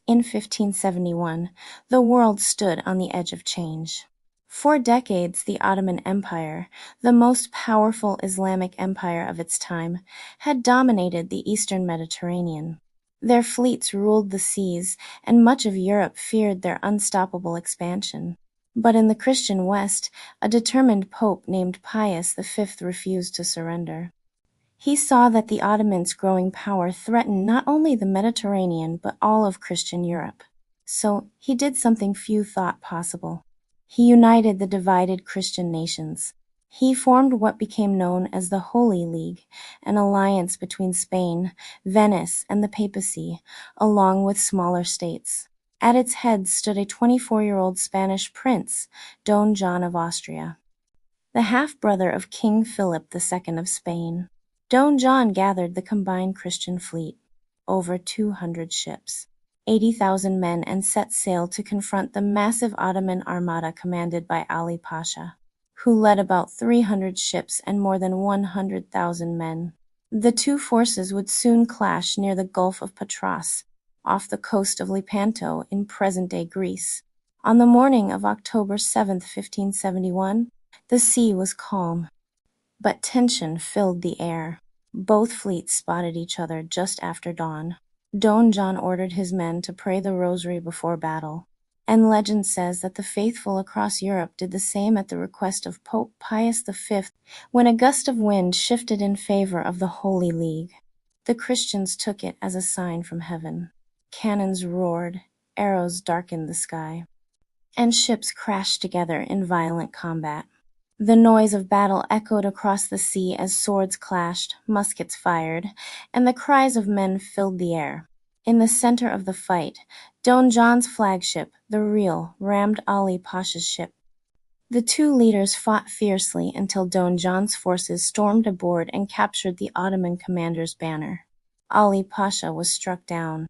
In 1571, the world stood on the edge of change. For decades, the Ottoman Empire, the most powerful Islamic empire of its time, had dominated the eastern Mediterranean. Their fleets ruled the seas, and much of Europe feared their unstoppable expansion. But in the Christian West, a determined pope named Pius V refused to surrender. He saw that the Ottomans' growing power threatened not only the Mediterranean but all of Christian Europe. So he did something few thought possible. He united the divided Christian nations. He formed what became known as the Holy League, an alliance between Spain, Venice, and the papacy, along with smaller states. At its head stood a 24-year-old Spanish prince, Don John of Austria, the half-brother of King Philip II of Spain. Don John gathered the combined Christian fleet, over 200 ships, 80,000 men, and set sail to confront the massive Ottoman armada commanded by Ali Pasha, who led about 300 ships and more than 100,000 men. The two forces would soon clash near the Gulf of Patras, off the coast of Lepanto in present-day Greece. On the morning of October 7, 1571, the sea was calm, but tension filled the air. Both fleets spotted each other just after dawn. Don John ordered his men to pray the Rosary before battle, and legend says that the faithful across Europe did the same at the request of Pope Pius V when a gust of wind shifted in favor of the Holy League. The Christians took it as a sign from heaven. Cannons roared, arrows darkened the sky, and ships crashed together in violent combat. The noise of battle echoed across the sea as swords clashed, muskets fired, and the cries of men filled the air. In the center of the fight, Don John's flagship, the Real, rammed Ali Pasha's ship. The two leaders fought fiercely until Don John's forces stormed aboard and captured the Ottoman commander's banner. Ali Pasha was struck down,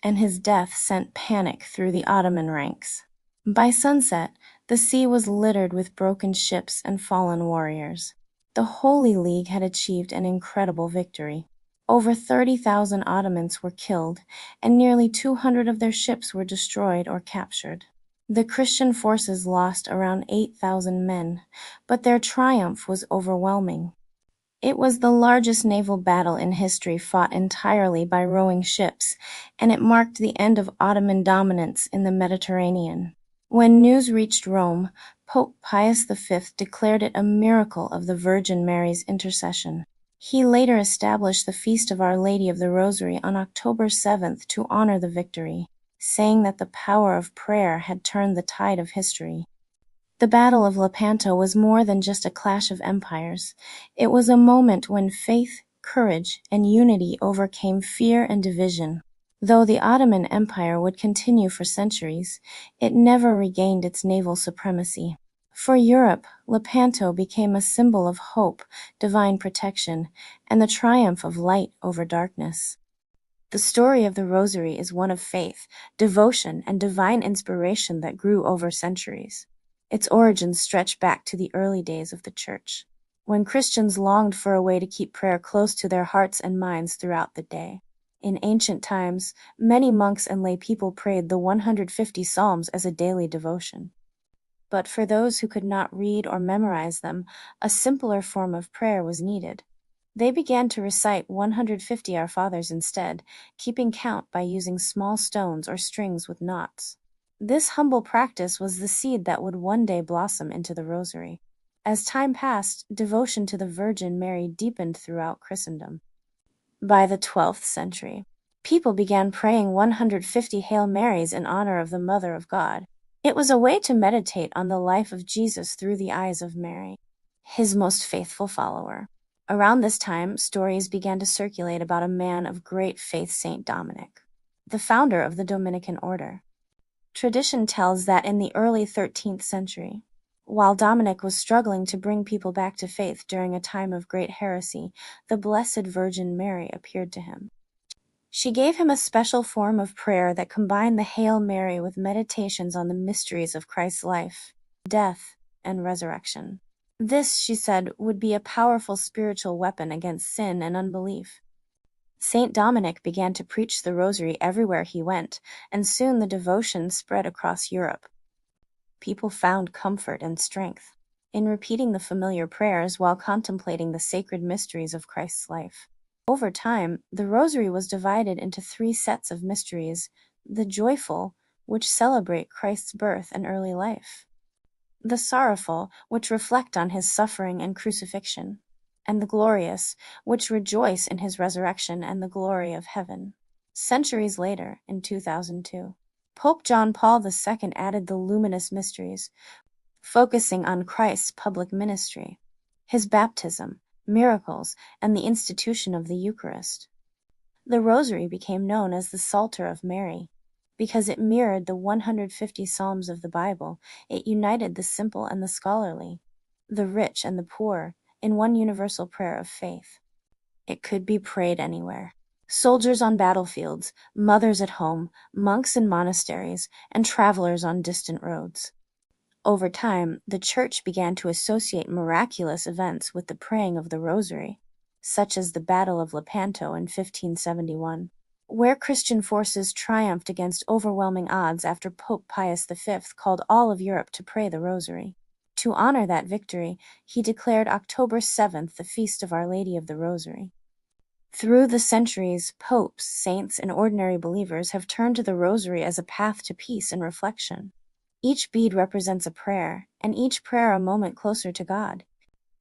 and his death sent panic through the Ottoman ranks. By sunset, the sea was littered with broken ships and fallen warriors. The Holy League had achieved an incredible victory. Over 30,000 Ottomans were killed, and nearly 200 of their ships were destroyed or captured. The Christian forces lost around 8,000 men, but their triumph was overwhelming. It was the largest naval battle in history, fought entirely by rowing ships, and it marked the end of Ottoman dominance in the Mediterranean. When news reached Rome, Pope Pius V declared it a miracle of the Virgin Mary's intercession. He later established the Feast of Our Lady of the Rosary on October 7th to honor the victory, saying that the power of prayer had turned the tide of history. The Battle of Lepanto was more than just a clash of empires. It was a moment when faith, courage, and unity overcame fear and division. Though the Ottoman Empire would continue for centuries, it never regained its naval supremacy. For Europe, Lepanto became a symbol of hope, divine protection, and the triumph of light over darkness. The story of the Rosary is one of faith, devotion, and divine inspiration that grew over centuries. Its origins stretch back to the early days of the Church, when Christians longed for a way to keep prayer close to their hearts and minds throughout the day. In ancient times, many monks and lay people prayed the 150 Psalms as a daily devotion. But for those who could not read or memorize them, a simpler form of prayer was needed. They began to recite 150 Our Fathers instead, keeping count by using small stones or strings with knots. This humble practice was the seed that would one day blossom into the Rosary. As time passed, devotion to the Virgin Mary deepened throughout Christendom. By the 12th century, people began praying 150 Hail Marys in honor of the Mother of God. It was a way to meditate on the life of Jesus through the eyes of Mary, his most faithful follower. Around this time, stories began to circulate about a man of great faith, Saint Dominic, the founder of the Dominican order. Tradition tells that in the early 13th century, while Dominic was struggling to bring people back to faith during a time of great heresy, the Blessed Virgin Mary appeared to him. She gave him a special form of prayer that combined the Hail Mary with meditations on the mysteries of Christ's life, death, and resurrection. This, she said, would be a powerful spiritual weapon against sin and unbelief. Saint Dominic began to preach the Rosary everywhere he went, and soon the devotion spread across Europe. People found comfort and strength in repeating the familiar prayers while contemplating the sacred mysteries of Christ's life. Over time, the Rosary was divided into 3 sets of mysteries: the joyful, which celebrate Christ's birth and early life; the sorrowful, which reflect on his suffering and crucifixion; and the glorious, which rejoice in his resurrection and the glory of heaven. Centuries later, in 2002, Pope John Paul II added the luminous mysteries, focusing on Christ's public ministry, his baptism, miracles, and the institution of the Eucharist. The Rosary became known as the Psalter of Mary. Because it mirrored the 150 Psalms of the Bible, it united the simple and the scholarly, the rich and the poor, in one universal prayer of faith. It could be prayed anywhere. Soldiers on battlefields, mothers at home, monks in monasteries, and travelers on distant roads. Over time, the Church began to associate miraculous events with the praying of the Rosary, such as the Battle of Lepanto in 1571. Where Christian forces triumphed against overwhelming odds after Pope Pius V called all of Europe to pray the Rosary. To honor that victory, he declared October 7th the feast of Our Lady of the Rosary. Through the centuries, popes, saints, and ordinary believers have turned to the Rosary as a path to peace and reflection. Each bead represents a prayer, and each prayer a moment closer to God.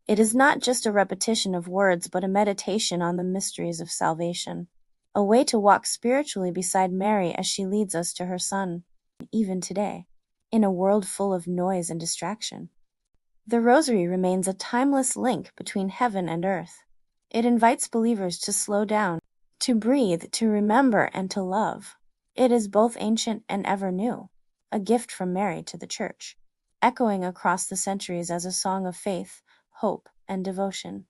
It is not just a repetition of words, but a meditation on the mysteries of salvation. A way to walk spiritually beside Mary as she leads us to her Son, even today, in a world full of noise and distraction. The Rosary remains a timeless link between heaven and earth. It invites believers to slow down, to breathe, to remember, and to love. It is both ancient and ever new, a gift from Mary to the Church, echoing across the centuries as a song of faith, hope, and devotion.